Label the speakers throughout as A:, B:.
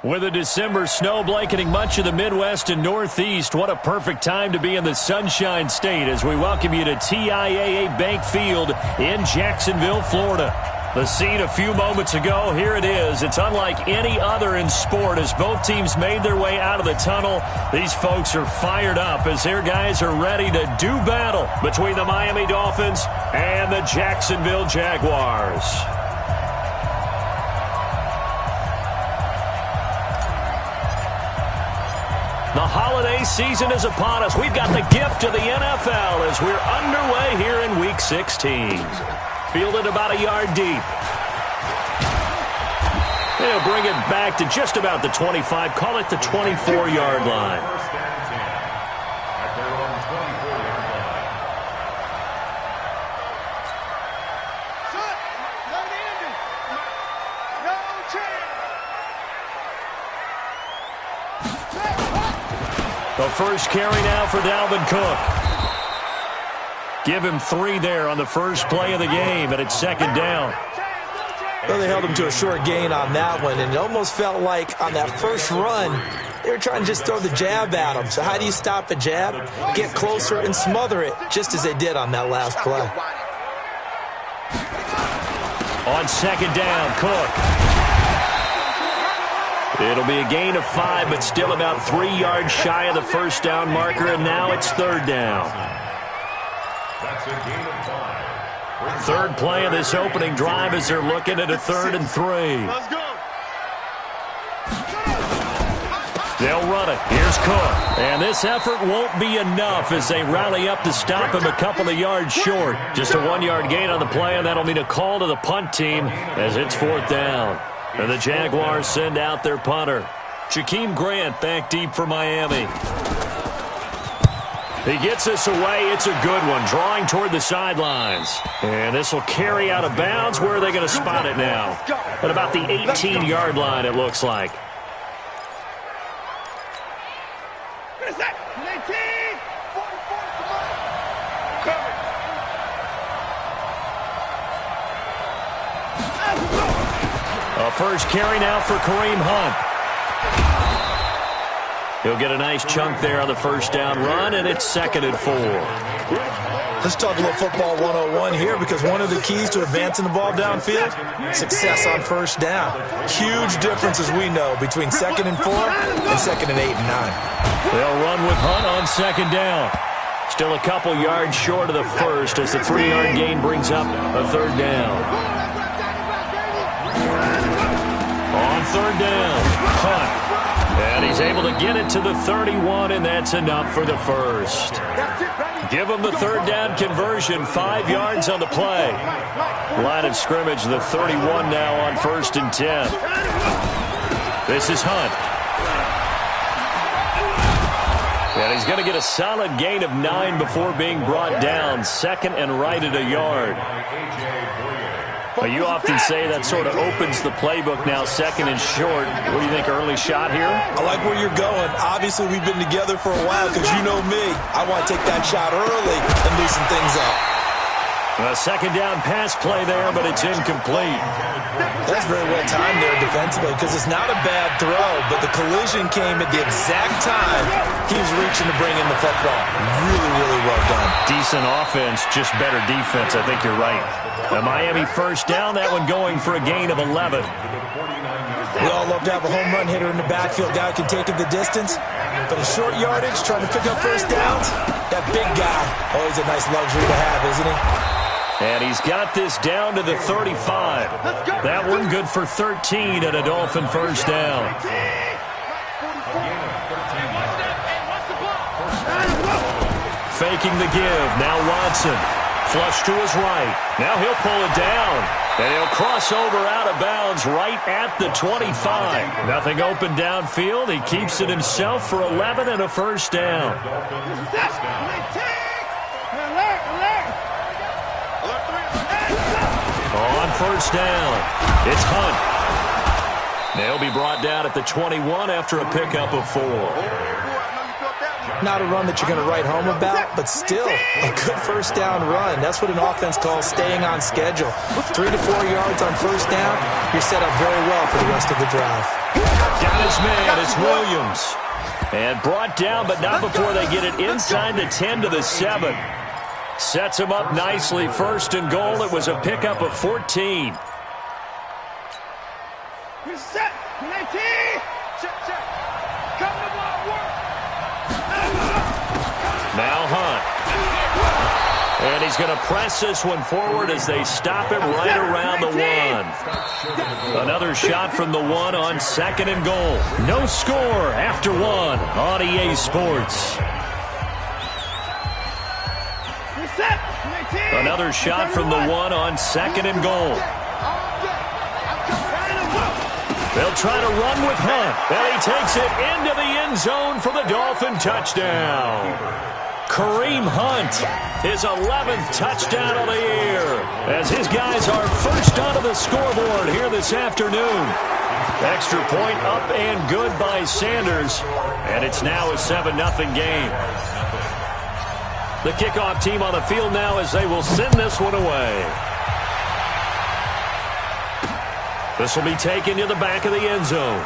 A: With a December snow blanketing much of the Midwest and Northeast, what a perfect time to be in the Sunshine State as we welcome you to TIAA Bank Field in Jacksonville, Florida. The scene a few moments ago, here it is. It's unlike any other in sport as both teams made their way out of the tunnel. These folks are fired up as their guys are ready to do battle between the Miami Dolphins and the Jacksonville Jaguars. The holiday season is upon us. We've got the gift of the NFL as we're underway here in Week 16. Fielded about a yard deep. They'll bring it back to just about the 25. Call it the 24-yard line. The first carry now for Dalvin Cook. Give him 3 there on the first play of the game, and it's second down.
B: Well, they held him to a short gain on that one, and it almost felt like on that first run, they were trying to just throw the jab at him. So how do you stop a jab? Get closer and smother it, just as they did on that last play.
A: On second down, Cook. It'll be a gain of 5, but still about 3 yards shy of the first down marker, and now it's third down.
C: That's a gain of 5.
A: Third play of this opening drive as they're looking at a 3rd and 3.
C: Let's go.
A: They'll run it. Here's Cook. And this effort won't be enough as they rally up to stop him a couple of yards short. Just a 1-yard gain on the play, and that'll mean a call to the punt team as it's 4th down. And the Jaguars send out their punter. Jakeem Grant back deep for Miami. He gets this away. It's a good one, drawing toward the sidelines. And this will carry out of bounds. Where are they going to spot it now? At about the 18-yard line, it looks like. A first carry now for Kareem Hunt. He'll get a nice chunk there on the first down run, and it's 2nd and 4.
B: Let's talk a little football 101 here, because one of the keys to advancing the ball downfield, success on first down. Huge difference, as we know, between 2nd and 4 and 2nd and 8 and 9.
A: They'll run with Hunt on second down. Still a couple yards short of the first as the 3-yard gain brings up a 3rd down. On 3rd down, Hunt. And he's able to get it to the 31, and that's enough for the first. Give him the 3rd down conversion, 5 yards on the play. Line of scrimmage, the 31 now on 1st and 10. This is Hunt. And he's going to get a solid gain of 9 before being brought down. 2nd and right at a yard. Well, you often say that sort of opens the playbook now, 2nd and short. What do you think, early shot here?
B: I like where you're going. Obviously, we've been together for a while because you know me. I want to take that shot early and loosen things up.
A: A 2nd down pass play there, but it's incomplete.
B: That's very well timed there defensively because it's not a bad throw, but the collision came at the exact time he was reaching to bring in the football. Really, really well done.
A: Decent offense, just better defense. I think you're right. The Miami first down, that one going for a gain of 11.
B: We all love to have a home run hitter in the backfield. Guy can take it the distance, but a short yardage, trying to pick up first downs, that big guy, always a nice luxury to have, isn't he?
A: And he's got this down to the 35. That one good for 13 at a Dolphin first down. Faking the give. Now Watson. Flush to his right. Now he'll pull it down. And he'll cross over out of bounds right at the 25. Nothing open downfield. He keeps it himself for 11 and a first down. On first down, it's Hunt. They'll be brought down at the 21 after a pickup of 4.
B: Not a run that you're going to write home about, but still a good first down run. That's what an offense calls staying on schedule. 3 to 4 yards on first down, you're set up very well for the rest of the drive.
A: Got his man. It's Williams. And brought down, but not before they get it inside the 10 to the 7. Sets him up nicely. First and goal. It was a pickup of 14.
D: Reset. 19. Check. Come to my work.
A: Now Hunt. And he's going to press this one forward as they stop him right around the 1. Another shot from the 1 on second and goal. No score after 1 on EA Sports. Another shot from the 1 on second and goal. They'll try to run with Hunt. And he takes it into the end zone for the Dolphin touchdown. Kareem Hunt, his 11th touchdown of the year, as his guys are first onto the scoreboard here this afternoon. Extra point up and good by Sanders, and it's now a 7-0 game. The kickoff team on the field now as they will send this one away. This will be taken to the back of the end zone.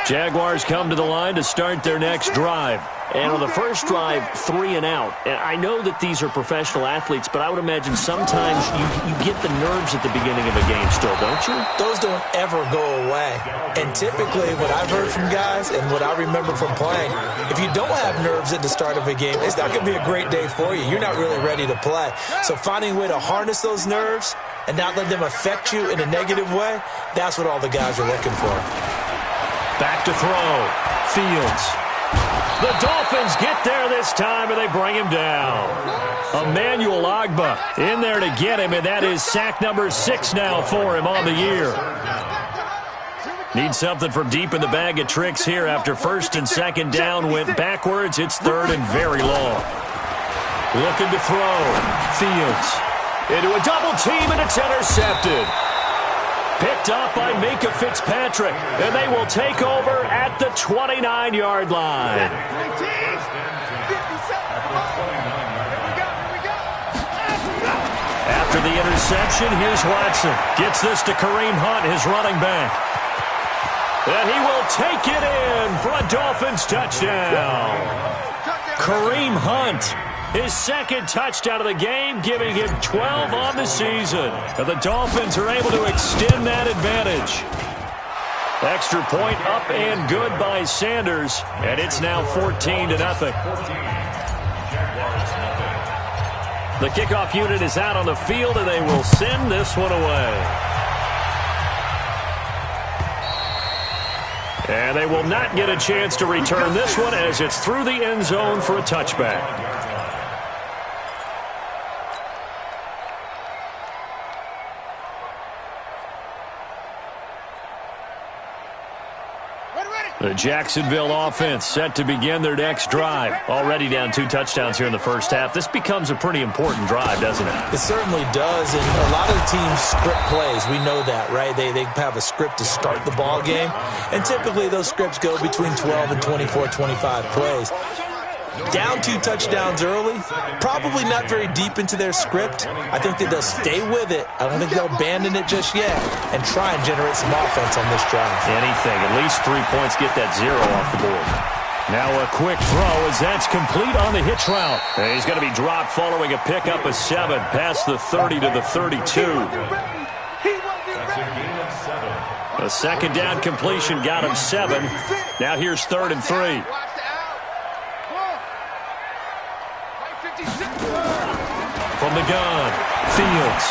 A: Jaguars come to the line to start their next drive. And on the first drive, 3 and out. And I know that these are professional athletes, but I would imagine sometimes you get the nerves at the beginning of a game still, don't you?
B: Those don't ever go away. And typically what I've heard from guys and what I remember from playing, if you don't have nerves at the start of a game, it's not going to be a great day for you. You're not really ready to play. So finding a way to harness those nerves and not let them affect you in a negative way, that's what all the guys are looking for.
A: Back to throw. Fields. The Dolphins get there this time, and they bring him down. Emmanuel Ogbah in there to get him, and that is sack number 6 now for him on the year. Need something from deep in the bag of tricks here after first and second down went backwards. It's third and very long. Looking to throw. Fields into a double team, and it's intercepted. Picked up by Minka Fitzpatrick, and they will take over at the 29-yard line. After the interception, here's Watson. Gets this to Kareem Hunt, his running back. And he will take it in for a Dolphins touchdown. Kareem Hunt. His second touchdown of the game, giving him 12 on the season. And the Dolphins are able to extend that advantage. Extra point up and good by Sanders. And it's now 14-0. The kickoff unit is out on the field, and they will send this one away. And they will not get a chance to return this one as it's through the end zone for a touchback. The Jacksonville offense set to begin their next drive. Already down 2 touchdowns here in the first half. This becomes a pretty important drive, doesn't it?
B: It certainly does, and a lot of the teams script plays. We know that, right? They have a script to start the ball game, and typically those scripts go between 12 and 24, 25 plays. Down 2 touchdowns early, probably not very deep into their script. I think that they'll stay with it. I don't think they'll abandon it just yet and try and generate some offense on this drive.
A: Anything. At least 3 points, get that 0 off the board. Now a quick throw as that's complete on the hitch route. And he's going to be dropped following a pickup of 7 past the 30 to the 32. A second down completion got him 7. Now here's 3rd and 3. From the gun, Fields.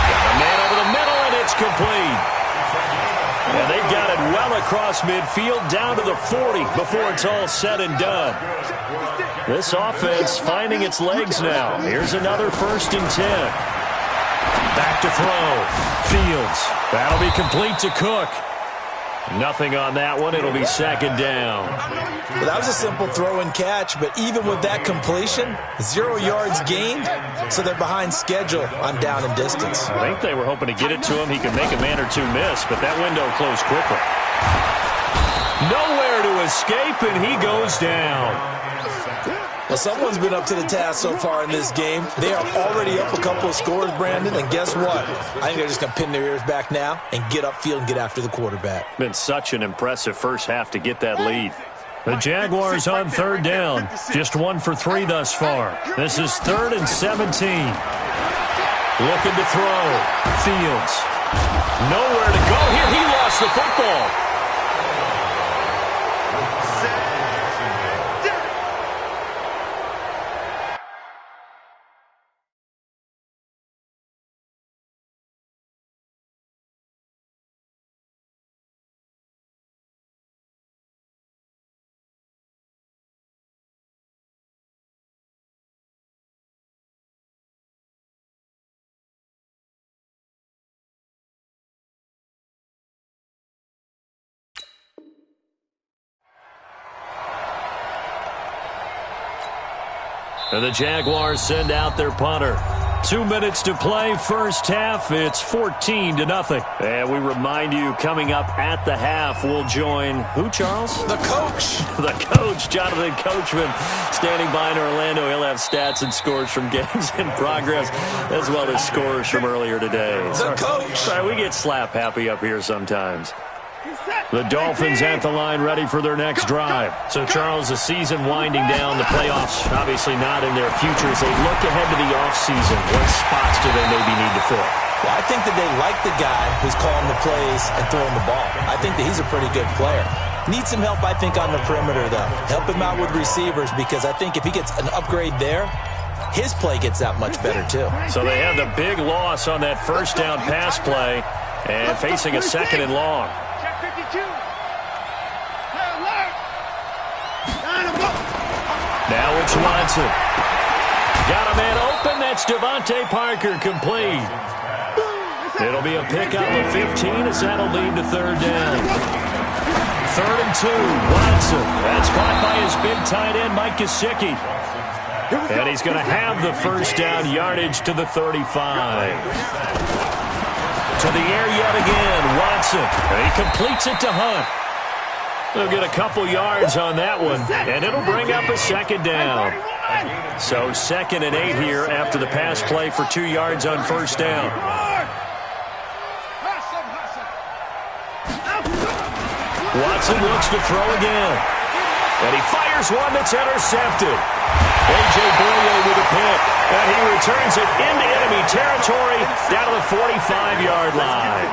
A: Got a man over the middle, and it's complete. And they've got it well across midfield, down to the 40 before it's all said and done. This offense finding its legs now. Here's another 1st and 10. Back to throw. Fields. That'll be complete to Cook. Nothing on that one. It'll be 2nd down.
B: Well, that was a simple throw and catch, but even with that completion, 0 yards gained, so they're behind schedule on down and distance.
A: I think they were hoping to get it to him. He could make a man or 2 miss, but that window closed quickly. Nowhere to escape, and he goes down.
B: Well, someone's been up to the task so far in this game. They are already up a couple of scores, Brandon, and guess what? I think they're just going to pin their ears back now and get upfield and get after the quarterback.
A: Been such an impressive first half to get that lead. The Jaguars on third down. Just 1 for 3 thus far. This is 3rd and 17. Looking to throw. Fields. Nowhere to go here. He lost the football. And the Jaguars send out their punter. 2 minutes to play, first half. It's 14-0. And we remind you, coming up at the half, we'll join who, Charles?
B: The coach.
A: The coach, Jonathan Coachman, standing by in Orlando. He'll have stats and scores from games in progress, as well as scores from earlier today.
B: The coach.
A: Sorry, we get slap happy up here sometimes. The Dolphins at the line, ready for their next drive. So, Charles, the season winding down, the playoffs obviously not in their future. As they look ahead to the offseason, what spots do they maybe need to fill?
B: Well, I think that they like the guy who's calling the plays and throwing the ball. I think that he's a pretty good player. Needs some help, I think, on the perimeter, though. Help him out with receivers, because I think if he gets an upgrade there, his play gets that much better, too.
A: So they have the big loss on that first down pass play and facing a 2nd and long. Now it's Watson. Got a man open. That's Devontae Parker, complete. It'll be a pickup of 15 as that'll lead to 3rd down. 3rd and 2. Watson. That's caught by his big tight end, Mike Gesicki. And he's going to have the first down, yardage to the 35. To the air yet again, Watson. And he completes it to Hunt. They'll get a couple yards on that one, and it'll bring up a 2nd down. So 2nd and 8 here after the pass play for 2 yards on first down. Watson looks to throw again. And he fires one that's intercepted. A.J. Boye with a pick. And he returns it into enemy territory down to the 45-yard line.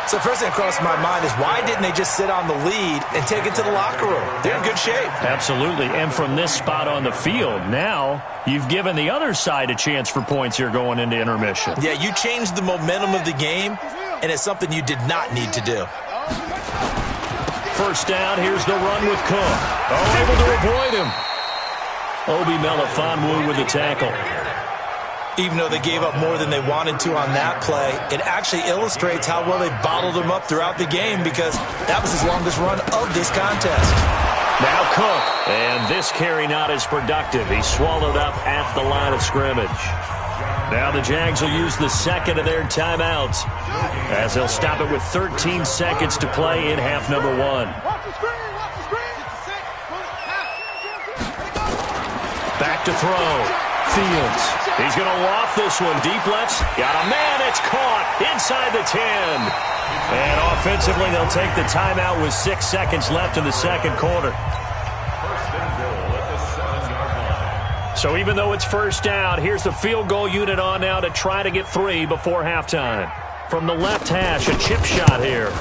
B: So first thing that crossed my mind is, why didn't they just sit on the lead and take it to the locker room? They're in good shape.
A: Absolutely. And from this spot on the field, now you've given the other side a chance for points here going into intermission.
B: Yeah, you changed the momentum of the game, and it's something you did not need to do.
A: First down, here's the run with Cook. Oh, able to avoid him. Obi Melifonwu with the tackle.
B: Even though they gave up more than they wanted to on that play, it actually illustrates how well they bottled them up throughout the game, because that was his longest run of this contest.
A: Now Cook, and this carry not as productive. He's swallowed up at the line of scrimmage. Now the Jags will use the 2nd of their timeouts, as they'll stop it with 13 seconds to play in half number 1. Back to throw. Fields. He's going to loft this one. Deep left. Got a man. It's caught inside the 10. And offensively, they'll take the timeout with 6 seconds left in the second quarter. So even though it's first down, here's the field goal unit on now to try to get 3 before halftime. From the left hash, a chip shot here.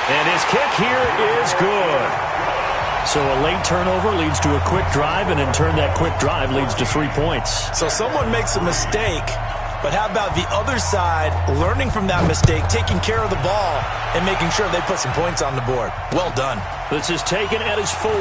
A: And his kick here is good. So a late turnover leads to a quick drive, and in turn that quick drive leads to 3 points.
B: So someone makes a mistake, but how about the other side learning from that mistake, taking care of the ball, and making sure they put some points on the board? Well done.
A: This is taken at his 4.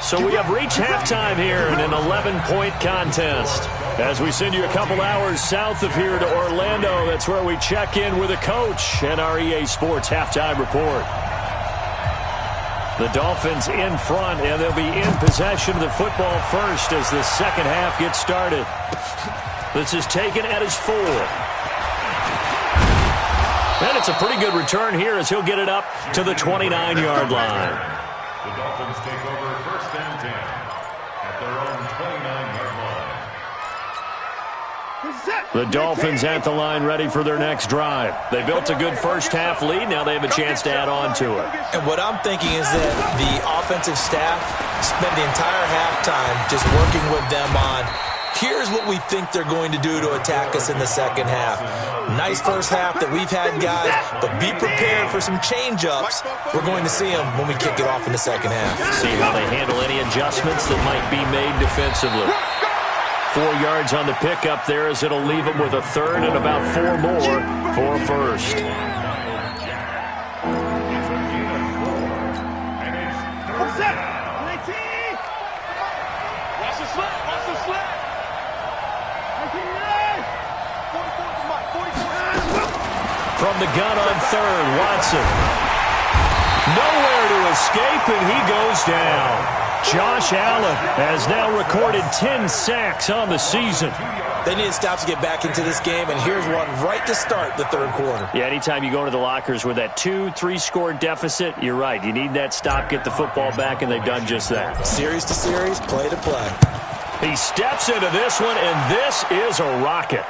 A: So we have reached halftime here in an 11-point contest. As we send you a couple hours south of here to Orlando, that's where we check in with a coach and our EA Sports halftime report. The Dolphins in front, and they'll be in possession of the football first as the second half gets started. This is taken at his 4. And it's a pretty good return here as he'll get it up to the 29-yard line.
C: The Dolphins take over 1st and 10 at their own 29-yard line.
A: The Dolphins at the line ready for their next drive. They built a good first-half lead. Now they have a chance to add on to it.
B: And what I'm thinking is that the offensive staff spent the entire halftime just working with them on, here's what we think they're going to do to attack us in the second half. Nice first half that we've had, guys, but be prepared for some change-ups. We're going to see them when we kick it off in the second half.
A: See how they handle any adjustments that might be made defensively. 4 yards on the pickup there as it'll leave them with a third and about 4 more for first. From the gun on third, Watson. Nowhere to escape, and he goes down. Josh Allen has now recorded 10 sacks on the season.
B: They need to stop to get back into this game, and here's one right to start the third quarter.
A: Yeah, anytime you go to the lockers with that 2-3 score deficit, you're right. You need that stop, get the football back, and they've done just that.
B: Series to series, play to play.
A: He steps into this one, and this is a rocket.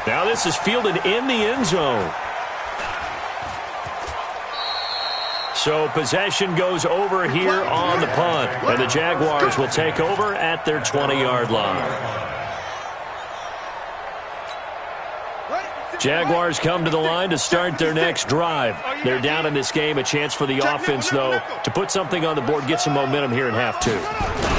A: Now this is fielded in the end zone. So possession goes over here on the punt, and the Jaguars will take over at their 20-yard line. Jaguars come to the line to start their next drive. They're down in this game. A chance for the offense, though, to put something on the board, get some momentum here in half 2.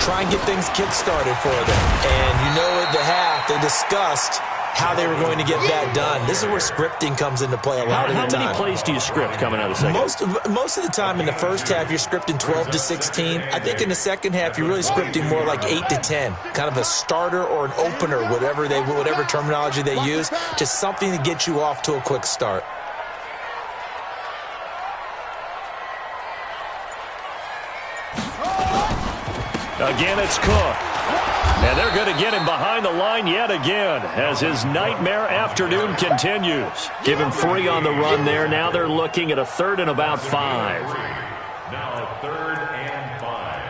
B: Try and get things kick-started for them. And you know at the half, they discussed how they were going to get that done. This is where scripting comes into play a lot of the time.
A: How many plays do you script coming out of the second?
B: Most of the time in the first half, you're scripting 12 to 16. I think in the second half, you're really scripting more like 8 to 10. Kind of a starter or an opener, whatever terminology they use. Just something to get you off to a quick start.
A: Again, it's Cook. And they're going to get him behind the line yet again as his nightmare afternoon continues. Give him 3 on the run there. Now they're looking at a third and about 5.
C: Now 3rd and 5.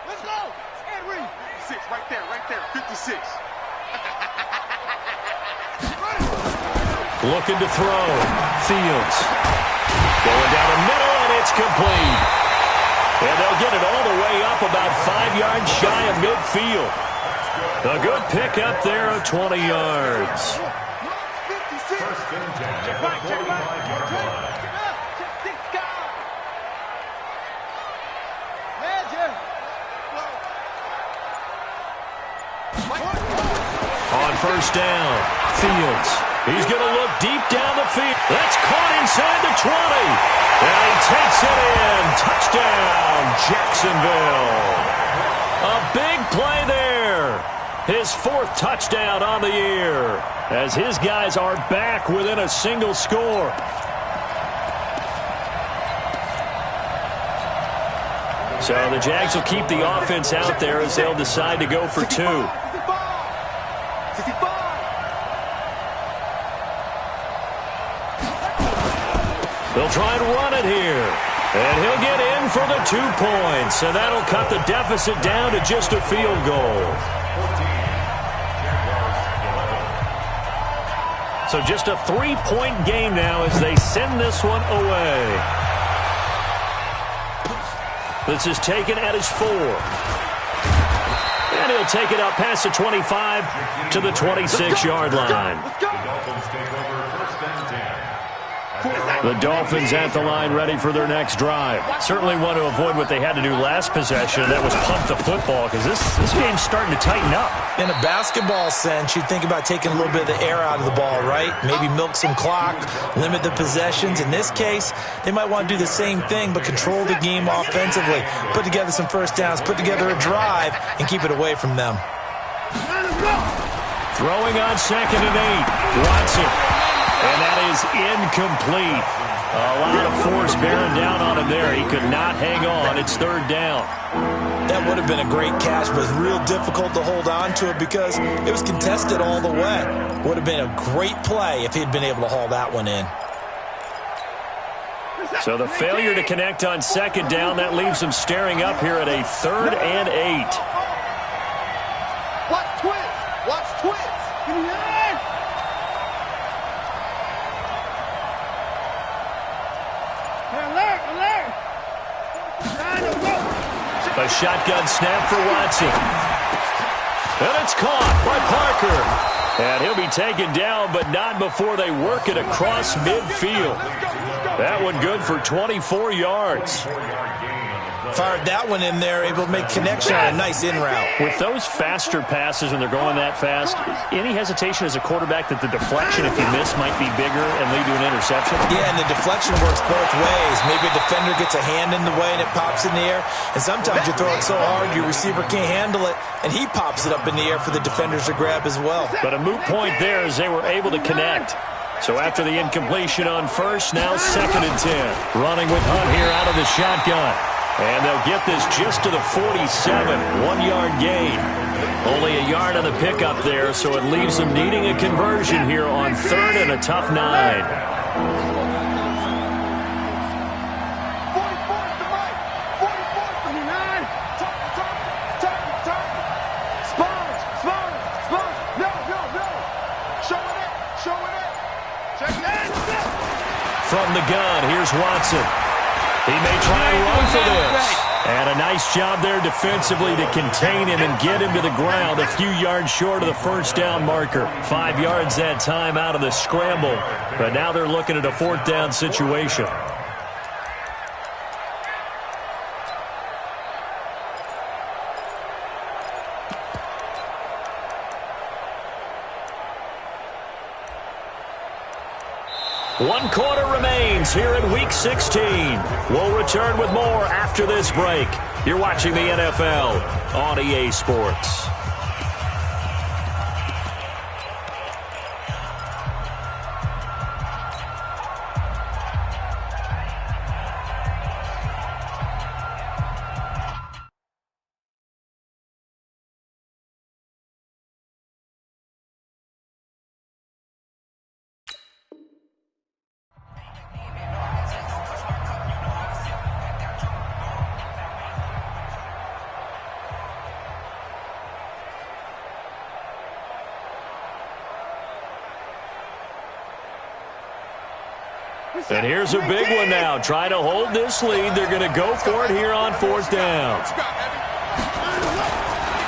D: Let's go! Ed Reed! 56, right there, 56.
A: Looking to throw. Fields. Going down the middle, and it's complete. And they'll get it all the way up about 5 yards shy of midfield. A good pickup there of 20 yards.
C: 1st and 10 at the 45-yard line.
A: On first down, Fields. He's going to look deep down the field. That's caught inside the 20. And he takes it in. Touchdown, Jacksonville. A big play there. His 4th touchdown on the year as his guys are back within a single score. So the Jags will keep the offense out there as they'll decide to go for 2. They'll try and run it here. And he'll get in for the 2 points. And that'll cut the deficit down to just a field goal. So just a 3-point game now as they send this one away. This is taken at his 4. And he'll take it up past the 25 to the 26-yard line. The Dolphins at the line ready for their next drive. Certainly want to avoid what they had to do last possession, and that was pump the football, because this game's starting to tighten up.
B: In a basketball sense, you think about taking a little bit of the air out of the ball, right? Maybe milk some clock, limit the possessions. In this case, they might want to do the same thing, but control the game offensively. Put together some first downs, put together a drive, and keep it away from them.
A: Throwing on 2nd and 8. Watson. And that is incomplete. A lot of force bearing down on him there. He could not hang on. It's third down.
B: That would have been a great catch, but it was real difficult to hold on to it because it was contested all the way. Would have been a great play if he'd been able to haul that one in.
A: So the failure to connect on second down, that leaves him staring up here at a 3rd and 8.
D: Watch twist. Watch twist. Alert.
A: A shotgun snap for Watson. And it's caught by Parker. And he'll be taken down, but not before they work it across midfield. That one good for 24 yards.
B: Fired that one in there, able to make connection on a nice in route.
A: With those faster passes when they're going that fast, any hesitation as a quarterback that the deflection, if you miss, might be bigger and lead to an interception?
B: Yeah, and the deflection works both ways. Maybe a defender gets a hand in the way and it pops in the air. And sometimes you throw it so hard your receiver can't handle it, and he pops it up in the air for the defenders to grab as well.
A: But a moot point there as they were able to connect. So after the incompletion on first, now 2nd and 10. Running with Hunt here out of the shotgun. And they'll get this just to the 47, 1-yard gain. Only a yard on the pickup there, so it leaves them needing a conversion here on 3rd and a tough 9.
D: 44's the mic. 44's the 9. Turn. Sponge. No. Showing it. Check that.
A: From the gun, here's Watson. He may try and run for this. And a nice job there defensively to contain him and get him to the ground a few yards short of the first down marker. 5 yards that time out of the scramble. But now they're looking at a 4th down situation. One quarter remains here in Week 16. We'll return with more after this break. You're watching the NFL on EA Sports. And here's a big one now. Trying to hold this lead. They're going to go for it here on 4th down.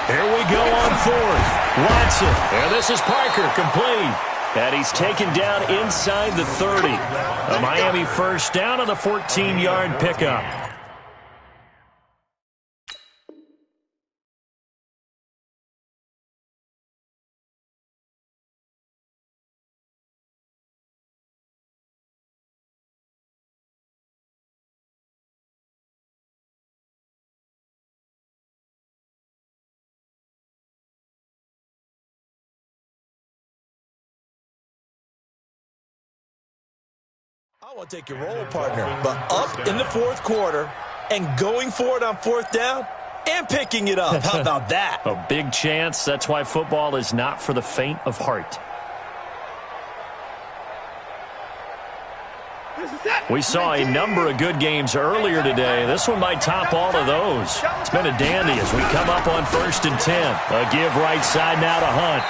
A: Here we go on 4th. Watson. And this is Parker, complete. And he's taken down inside the 30. A Miami first down on the 14-yard pickup.
B: I want to take your role, partner, but up in the 4th quarter and going for it on 4th down and picking it up. How about that?
A: A big chance. That's why football is not for the faint of heart. We saw a number of good games earlier today. This one might top all of those. It's been a dandy as we come up on 1st and 10. A give right side now to Hunt.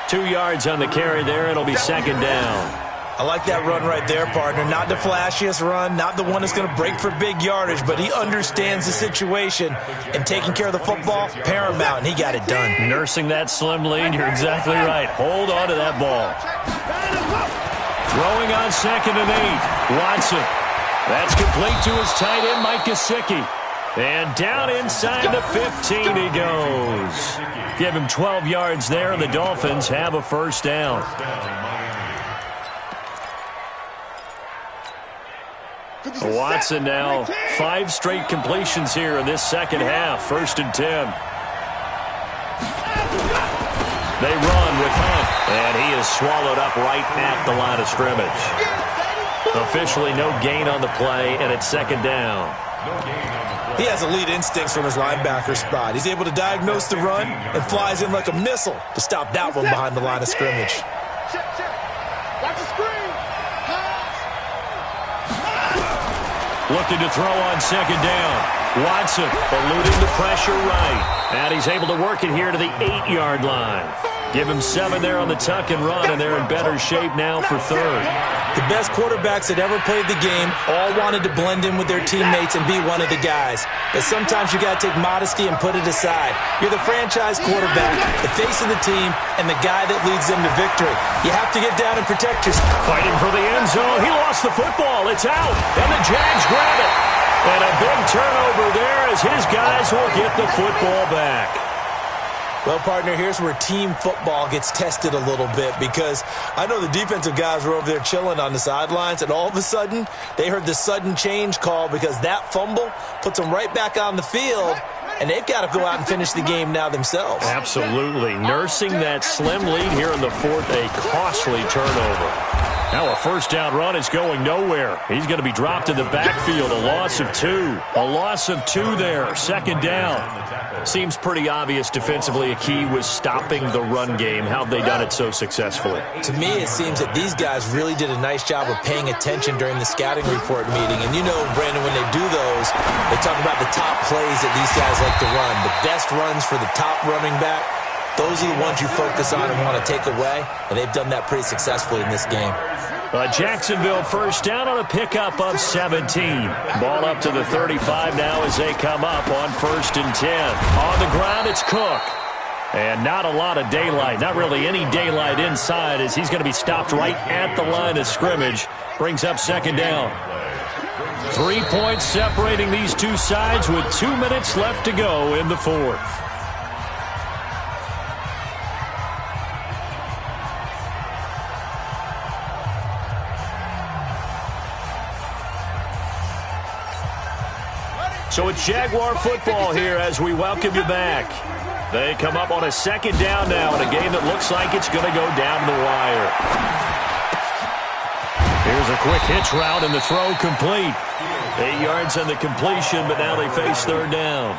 A: 2 yards on the carry there. It'll be 2nd down.
B: I like that run right there, partner. Not the flashiest run, not the one that's going to break for big yardage, but he understands the situation, and taking care of the football, paramount, and he got it done.
A: Nursing that slim lead, you're exactly right. Hold on to that ball. Throwing on 2nd and 8. Watson. That's complete to his tight end, Mike Gesicki. And down inside the 15 he goes. Give him 12 yards there, and the Dolphins have a first down. Watson now 5 straight completions here in this second half. 1st and 10. They run with Hunt. And he is swallowed up right at the line of scrimmage. Officially no gain on the play, and it's second down.
B: He has elite instincts from his linebacker spot. He's able to diagnose the run and flies in like a missile to stop that one behind the line of scrimmage.
D: Watch the screen.
A: Looking to throw on second down. Watson eluding the pressure right. And he's able to work it here to the 8-yard line. Give him 7 there on the tuck and run, and they're in better shape now for third.
B: The best quarterbacks that ever played the game all wanted to blend in with their teammates and be one of the guys. But sometimes you got to take modesty and put it aside. You're the franchise quarterback, the face of the team, and the guy that leads them to victory. You have to get down and protect yourself.
A: Fighting for the end zone. He lost the football. It's out, and the Jags grab it. And a big turnover there as his guys will get the football back.
B: Well, partner, here's where team football gets tested a little bit, because I know the defensive guys were over there chilling on the sidelines, and all of a sudden, they heard the sudden change call because that fumble puts them right back on the field, and they've got to go out and finish the game now themselves.
A: Absolutely. Nursing that slim lead here in the fourth, a costly turnover. Now a first down run is going nowhere. He's going to be dropped in the backfield. A loss of 2. A loss of 2 there. Second down. Seems pretty obvious defensively a key was stopping the run game. How have they done it so successfully?
B: To me, it seems that these guys really did a nice job of paying attention during the scouting report meeting. And you know, Brandon, when they do those, they talk about the top plays that these guys like to run. The best runs for the top running back. Those are the ones you focus on and want to take away, and they've done that pretty successfully in this game.
A: Jacksonville first down on a pickup of 17. Ball up to the 35 now as they come up on 1st and 10. On the ground, it's Cook. And not a lot of daylight, not really any daylight inside, as he's going to be stopped right at the line of scrimmage. Brings up second down. 3 points separating these two sides with 2 minutes left to go in the fourth. So it's Jaguar football here as we welcome you back. They come up on a second down now in a game that looks like it's going to go down the wire. Here's a quick hitch route and the throw complete. 8 yards on the completion, but now they face third down.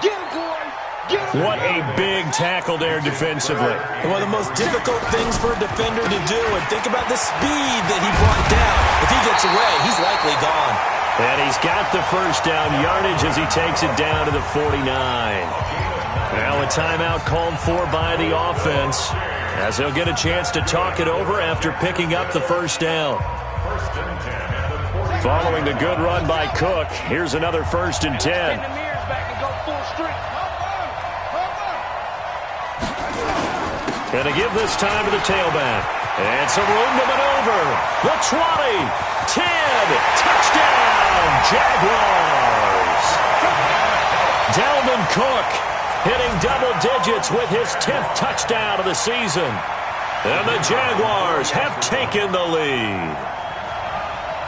A: What a big tackle there defensively.
B: And one of the most difficult things for a defender to do, and think about the speed that he brought down. If he gets away, he's likely gone.
A: And he's got the first down yardage as he takes it down to the 49. Now a timeout called for by the offense as they'll get a chance to talk it over after picking up the first down. Following the good run by Cook, here's another 1st and 10. And to give this time to the tailback. And some room to maneuver. The 20, 10, touchdown, Jaguars. Dalvin Cook hitting double digits with his 10th touchdown of the season. And the Jaguars have taken the lead.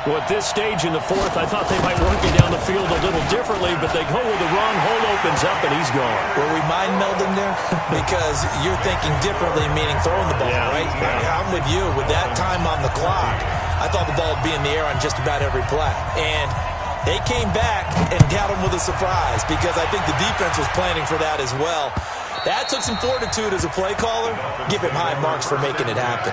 A: Well, at this stage in the fourth, I thought they might work it down the field a little differently, but they go with the run, hole opens up, and he's gone.
B: Were we mind melding there? Because you're thinking differently, meaning throwing the ball, right? Yeah. I'm with you. With that time on the clock, I thought the ball would be in the air on just about every play. And they came back and got him with a surprise because I think the defense was planning for that as well. That took some fortitude as a play caller. Give him high marks for making it happen.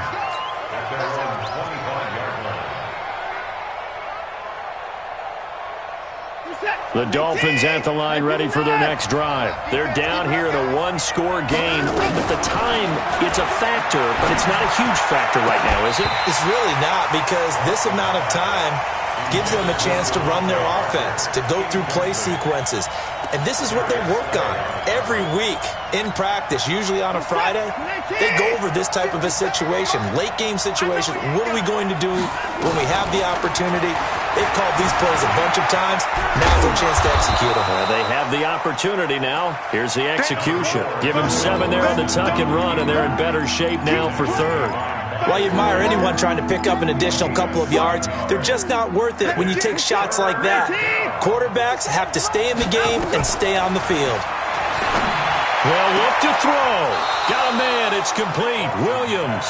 A: The Dolphins at the line ready for their next drive. They're down here in a one-score game. At the time, it's a factor, but it's not a huge factor right now, is it?
B: It's really not, because this amount of time gives them a chance to run their offense, to go through play sequences. And this is what they work on every week in practice, usually on a Friday. They go over this type of a situation, late game situation. What are we going to do when we have the opportunity? They've called these plays a bunch of times. Now's their chance to execute them.
A: They have the opportunity now. Here's the execution. Give them 7 there on the tuck and run, and they're in better shape now for third.
B: While you admire anyone trying to pick up an additional couple of yards, they're just not worth it when you take shots like that. Quarterbacks have to stay in the game and stay on the field.
A: Well, look to throw. Got a man. It's complete. Williams.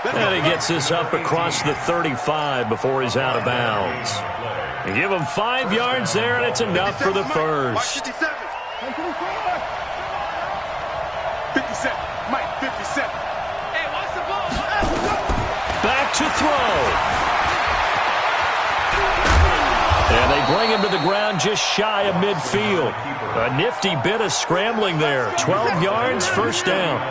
A: And he gets this up across the 35 before he's out of bounds. They give him 5 yards there, and it's enough for the first.
D: 57. Mike, 57. Hey, watch the ball.
A: Back to throw. And they bring him to the ground just shy of midfield. A nifty bit of scrambling there. 12 yards, first down.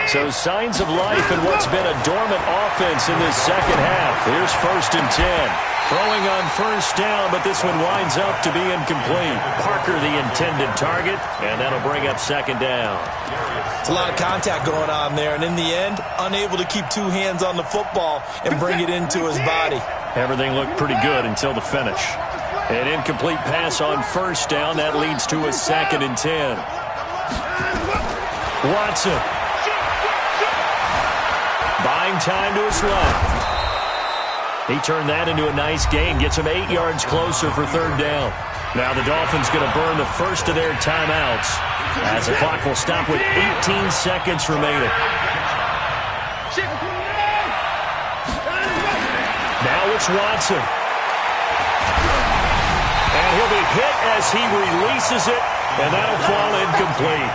A: So signs of life in what's been a dormant offense in this second half. Here's 1st and 10. Throwing on first down, but this one winds up to be incomplete. Parker the intended target, and that'll bring up 2nd down.
B: It's a lot of contact going on there, and in the end, unable to keep 2 hands on the football and bring it into his body.
A: Everything looked pretty good until the finish. An incomplete pass on first down. That leads to a 2nd and 10. Watson. Buying time to his left. He turned that into a nice gain. Gets him 8 yards closer for 3rd down. Now the Dolphins going to burn the first of their timeouts as the clock will stop with 18 seconds remaining. Now it's Watson. And he'll be hit as he releases it, and that'll fall incomplete.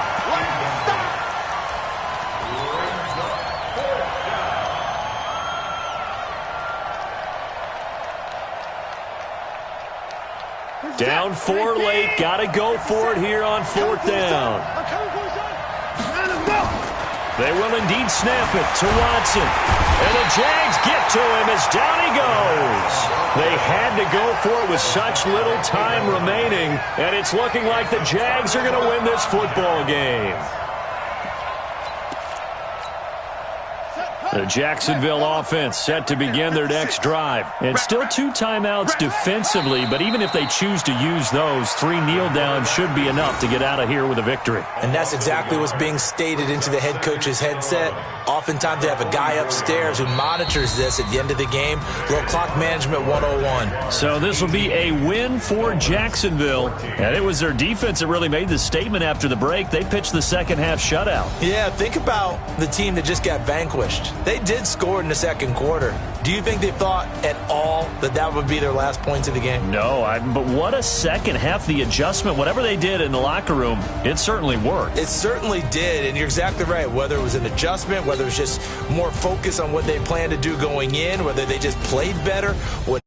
A: Down 4 late. Got to go for it here on 4th down. They will indeed snap it to Watson. And the Jags get to him as down he goes. They had to go for it with such little time remaining, and it's looking like the Jags are going to win this football game. The Jacksonville offense set to begin their next drive. And still 2 timeouts defensively, but even if they choose to use those, 3 kneel downs should be enough to get out of here with a victory.
B: And that's exactly what's being stated into the head coach's headset. Oftentimes they have a guy upstairs who monitors this at the end of the game. Little clock management 101.
A: So this will be a win for Jacksonville. And it was their defense that really made the statement after the break. They pitched the second half shutout.
B: Yeah, think about the team that just got vanquished. They did score in the second quarter. Do you think they thought at all that that would be their last points of the game?
A: No, but what a second half. The adjustment, whatever they did in the locker room, it certainly worked.
B: It certainly did, and you're exactly right. Whether it was an adjustment, whether it was just more focus on what they planned to do going in, whether they just played better, what